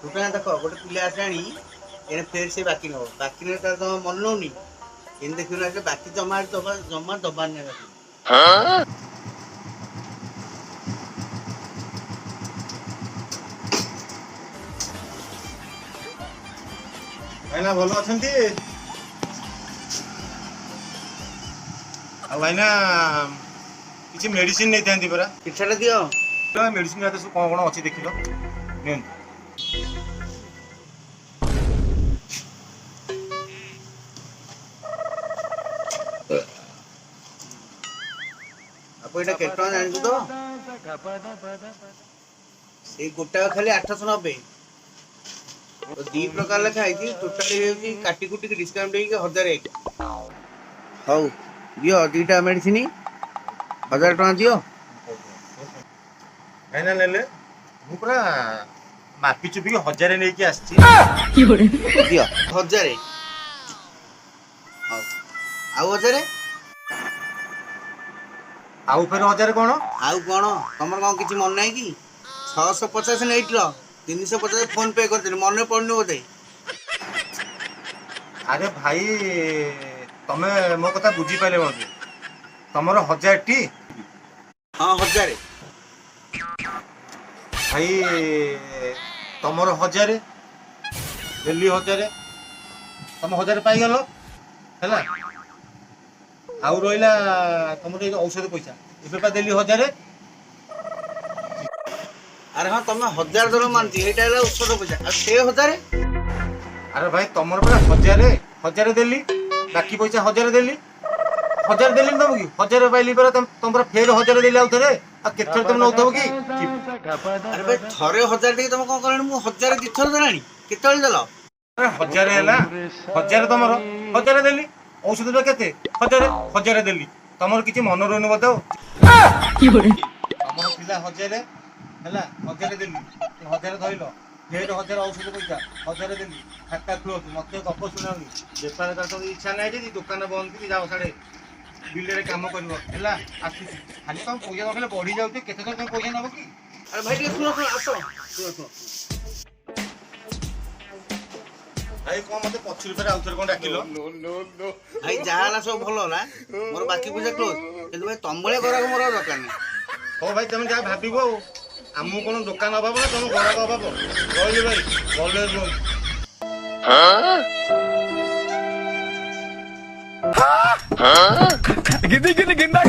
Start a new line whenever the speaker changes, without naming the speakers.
टोटा देख गोटे पिला आसाणी एने फेर से बाकी नब बाकी ने तो मन नौनी इन देखियो ना बाकी जमा दबा जमा दबार नहीं बाकी
भाईना भल अछंती आ भाईना किसी मेडिसिन नहीं थांती परा
किछाटा दियो
मेडिसिन सब कौन कौन अच्छी देख लो
आप एटा केट टका जानिछु तो से गोटा खाली 890 तो दी प्रकार लेखा है टोटाली काटी कुटी डिस्काउंट देके 1001 हौ दियो दीटा मेडिसिन 1000 टका दियो
भाईना नेले मु पूरा मापी चुपी 1000 नहीं कि आछि
दियो 1000 आउ 1000
आउ फिर 1000 कौन
आउ कौन तुम कौन किसी मन ना कि 650 नहीं 350 फोन पे कर मन पड़नी बोधे
अरे भाई तमे मो कथा बुझी पाले मते तमर 1000 टी
हाँ 1000
भाई तमर 1000 दिल्ली 1000 तुम 1000 पाई गलो हैला आउ रहिला तमर औषध पैसा एबे पा दिल्ली 1000
अरे हाँ तुम 1000 दर मानती एटा औषध पैसा आ से 1000
अरे भाई तमर पा 1000 दिल्ली बाकी पैसा 1000 दिल्ली 1000 दिल्ली तुम की 1000 पाइली पर तुम फेर 1000 दिल्ली आउ थरे आ केथर तुम नौथब की
अरे भाई थरे 1000 देके तुम कौन करनी मु 1000 दिथर देलानी केतल देल
अरे 1000 हैला 1000 तमर 1000 दिल्ली औषध बा केते 1000 दिल्ली तमर किछि मन रहनु बताओ तमर पिला 1000 हैला 1000 दिल्ली 1000 धइलो फेर 1000 औषध पैसा 1000 दिल्ली खाता क्लोज मते गप सुनाउनी बेपार कर तो इच्छा नै जे दुकान बंद की जाओ साडे बिल रे काम करबो हैला आसी खाली तुम पैसा रखले बढ़ी जाउते केते तुम पैसा नबो की
अरे भाई सुनो सुनो आसो
भाई कौन मते 25 रुपया आउथर कोन डाकिलो
भाई जहाला सब भलो ना मोर बाकी पैसा क्लोज କିନ୍ତୁ भाई तुम बळे घर मोर दरकार नहीं
हो भाई तुम जा भाबिबो आमु कोन दुकान अभाव ना तुम घर अभाव रहले भाई बोले
गिद्दी गिद्दी गिंदा